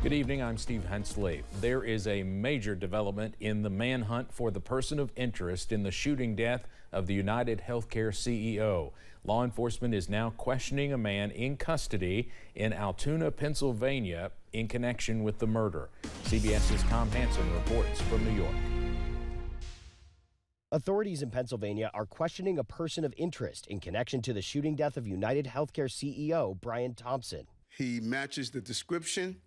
Good evening, I'm Steve Hensley. There is a major development in the manhunt for the person of interest in the shooting death of the United Healthcare CEO. Law enforcement is now questioning a man in custody in Altoona, Pennsylvania, in connection with the murder. CBS's Tom Hansen reports from New York. Authorities in Pennsylvania are questioning a person of interest in connection to the shooting death of United Healthcare CEO Brian Thompson. He matches the description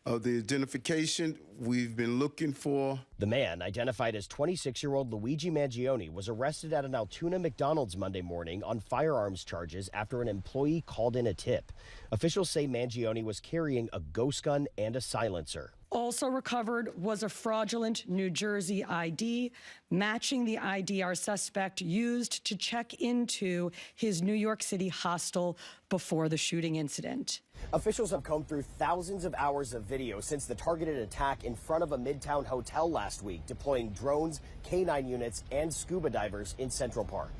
of the identification we've been looking for. The man, identified as 26-year-old Luigi Mangione, was arrested at an Altoona McDonald's Monday morning on firearms charges after an employee called in a tip. Officials say Mangione was carrying a ghost gun and a silencer. Also recovered was a fraudulent New Jersey ID, matching the ID our suspect used to check into his New York City hostel before the shooting incident. Officials have combed through thousands of hours of video since the targeted attack in front of a Midtown hotel last week, deploying drones, K-9 units, and scuba divers in Central Park.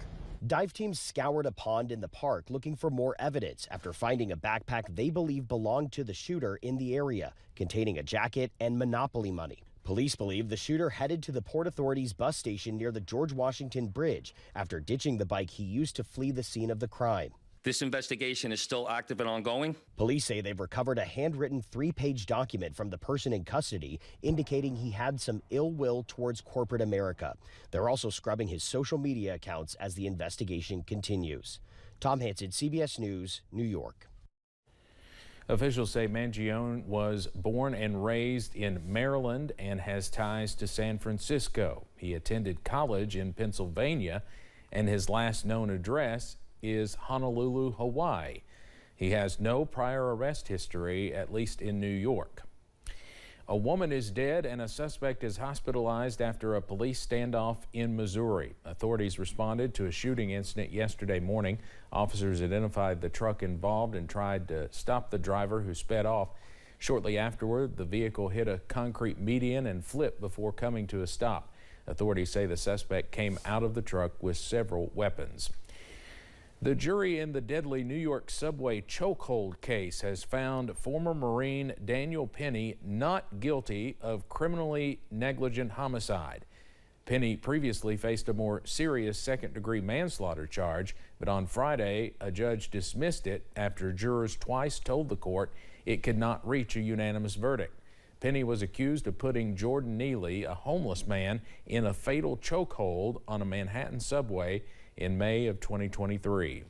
Dive teams scoured a pond in the park looking for more evidence after finding a backpack they believe belonged to the shooter in the area, containing a jacket and Monopoly money. Police believe the shooter headed to the Port Authority's bus station near the George Washington Bridge after ditching the bike he used to flee the scene of the crime. This investigation is still active and ongoing. Police say they've recovered a handwritten 3-page document from the person in custody indicating he had some ill will towards corporate America. They're also scrubbing his social media accounts as the investigation continues. Tom Hansen, CBS News, New York. Officials say Mangione was born and raised in Maryland and has ties to San Francisco. He attended college in Pennsylvania, and his last known address is Honolulu, Hawaii. He has no prior arrest history, at least in New York. A woman is dead and a suspect is hospitalized after a police standoff in Missouri. Authorities responded to a shooting incident yesterday morning. Officers identified the truck involved and tried to stop the driver, who sped off. Shortly afterward, the vehicle hit a concrete median and flipped before coming to a stop. Authorities say the suspect came out of the truck with several weapons. The jury in the deadly New York subway chokehold case has found former Marine Daniel Penny not guilty of criminally negligent homicide. Penny previously faced a more serious second-degree manslaughter charge, but on Friday, a judge dismissed it after jurors twice told the court it could not reach a unanimous verdict. Penny was accused of putting Jordan Neely, a homeless man, in a fatal chokehold on a Manhattan subway in May of 2023.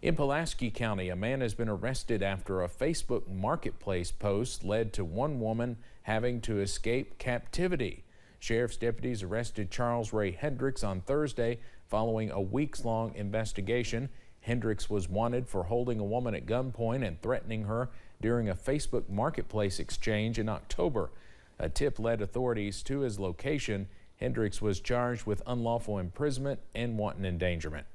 In Pulaski County, a man has been arrested after a Facebook marketplace post led to one woman having to escape captivity. Sheriff's deputies arrested Charles Ray Hendricks on Thursday following a weeks-long investigation. Hendricks was wanted for holding a woman at gunpoint and threatening her during a Facebook marketplace exchange in October. A tip led authorities to his location. Hendricks was charged with unlawful imprisonment and wanton endangerment.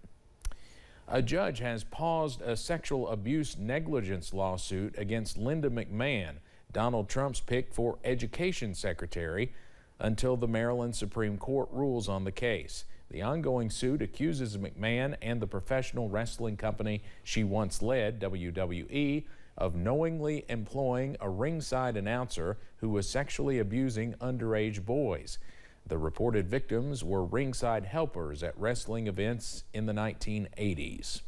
A judge has paused a sexual abuse negligence lawsuit against Linda McMahon, Donald Trump's pick for education secretary, until the Maryland Supreme Court rules on the case. The ongoing suit accuses McMahon and the professional wrestling company she once led, WWE, of knowingly employing a ringside announcer who was sexually abusing underage boys. The reported victims were ringside helpers at wrestling events in the 1980s.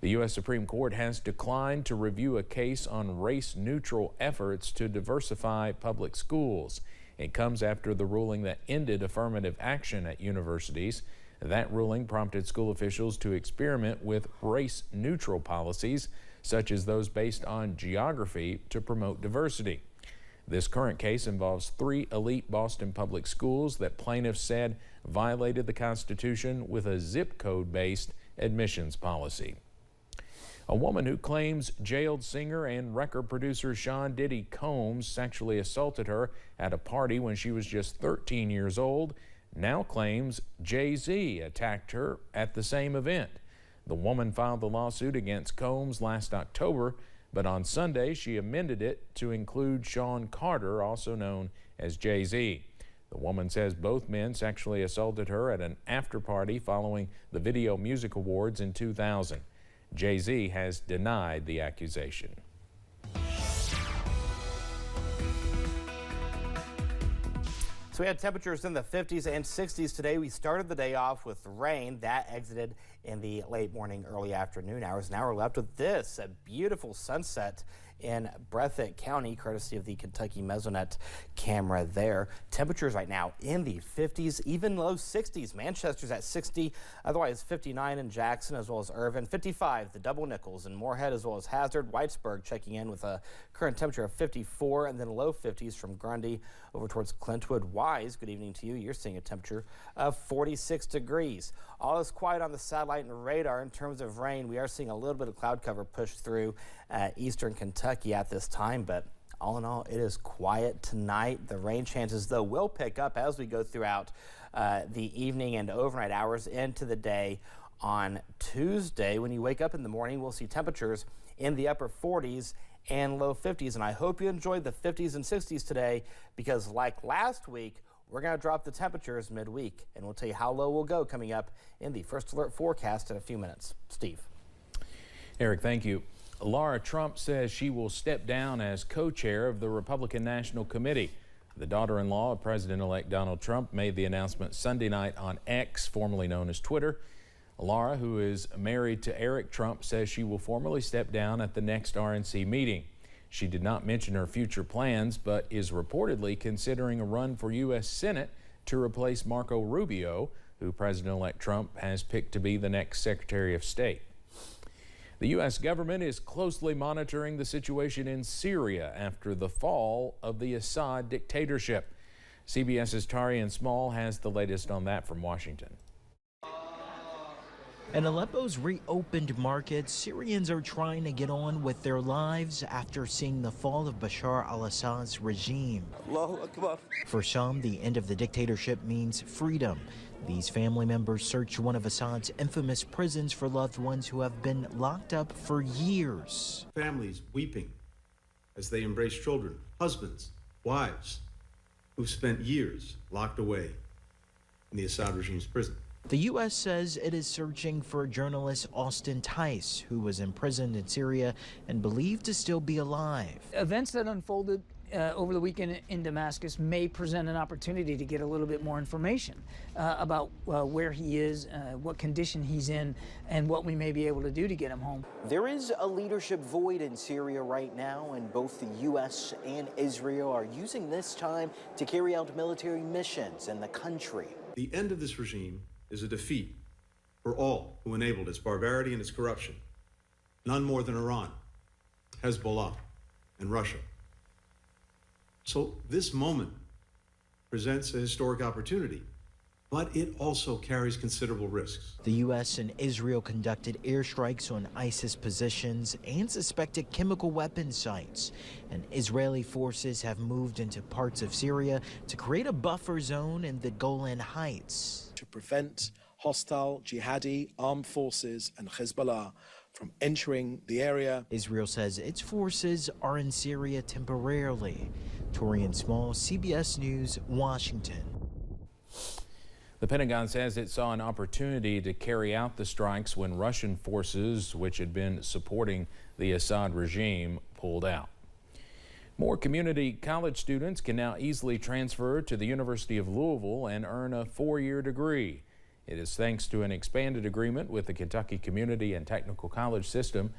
The U.S. Supreme Court has declined to review a case on race-neutral efforts to diversify public schools. It comes after the ruling that ended affirmative action at universities. That ruling prompted school officials to experiment with race-neutral policies, such as those based on geography, to promote diversity. This current case involves 3 elite Boston public schools that plaintiffs said violated the Constitution with a zip code-based admissions policy. A woman who claims jailed singer and record producer Sean Diddy Combs sexually assaulted her at a party when she was just 13 years old now claims Jay-Z attacked her at the same event. The woman filed the lawsuit against Combs last October, but on Sunday she amended it to include Sean Carter, also known as Jay-Z. The woman says both men sexually assaulted her at an after-party following the Video Music Awards in 2000. Jay-Z has denied the accusation. So we had temperatures in the 50s and 60s today. We started the day off with rain that exited in the late morning, early afternoon hours. Now we're left with this, a beautiful sunset in Breathitt County, courtesy of the Kentucky Mesonet camera there. Temperatures right now in the 50s, even low 60s. Manchester's at 60, otherwise 59 in Jackson as well as Irvin, 55 the Double Nickels and Moorhead as well as Hazard. Whitesburg checking in with a current temperature of 54 and then low 50s from Grundy over towards Clintwood. Wise, good evening to you. You're seeing a temperature of 46 degrees. All is quiet on the satellite and radar in terms of rain. We are seeing a little bit of cloud cover push through eastern Kentucky at this time, but all in all, it is quiet tonight. The rain chances, though, will pick up as we go throughout the evening and overnight hours into the day on Tuesday. When you wake up in the morning, we'll see temperatures in the upper 40s and low 50s. And I hope you enjoyed the 50s and 60s today, because like last week, we're going to drop the temperatures midweek, and we'll tell you how low we'll go coming up in the First Alert forecast in a few minutes. Steve. Eric, thank you. Laura Trump says she will step down as co-chair of the Republican National Committee. The daughter-in-law of President-elect Donald Trump made the announcement Sunday night on X, formerly known as Twitter. Laura, who is married to Eric Trump, says she will formally step down at the next RNC meeting. She did not mention her future plans, but is reportedly considering a run for U.S. Senate to replace Marco Rubio, who President-elect Trump has picked to be the next Secretary of State. The U.S. government is closely monitoring the situation in Syria after the fall of the Assad dictatorship. CBS's Tarian Small has the latest on that from Washington. In Aleppo's reopened markets, Syrians are trying to get on with their lives after seeing the fall of Bashar al-Assad's regime. Allahu Akbar. For some, the end of the dictatorship means freedom. These family members search one of Assad's infamous prisons for loved ones who have been locked up for years. Families weeping as they embrace children, husbands, wives, who've spent years locked away in the Assad regime's prison. The U.S. says it is searching for journalist Austin Tice, who was imprisoned in Syria and believed to still be alive. Events that unfolded over the weekend in Damascus may present an opportunity to get a little bit more information about where he is, what condition he's in, and what we may be able to do to get him home. There is a leadership void in Syria right now, and both the U.S. and Israel are using this time to carry out military missions in the country. The end of this regime is a defeat for all who enabled its barbarity and its corruption, none more than Iran, Hezbollah, and Russia. So this moment presents a historic opportunity, but it also carries considerable risks. The U.S. and Israel conducted airstrikes on ISIS positions and suspected chemical weapon sites. And Israeli forces have moved into parts of Syria to create a buffer zone in the Golan Heights. To prevent hostile jihadi armed forces and Hezbollah from entering the area. Israel says its forces are in Syria temporarily. Torian Small, CBS News, Washington. The Pentagon says it saw an opportunity to carry out the strikes when Russian forces, which had been supporting the Assad regime, pulled out. More community college students can now easily transfer to the University of Louisville and earn a 4-year degree. It is thanks to an expanded agreement with the Kentucky Community and Technical College System.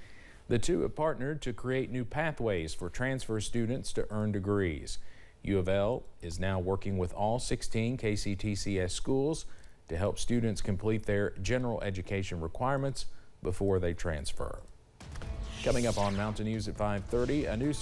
The two have partnered to create new pathways for transfer students to earn degrees. U of L is now working with all 16 KCTCS schools to help students complete their general education requirements before they transfer. Coming up on Mountain News at 5:30, a new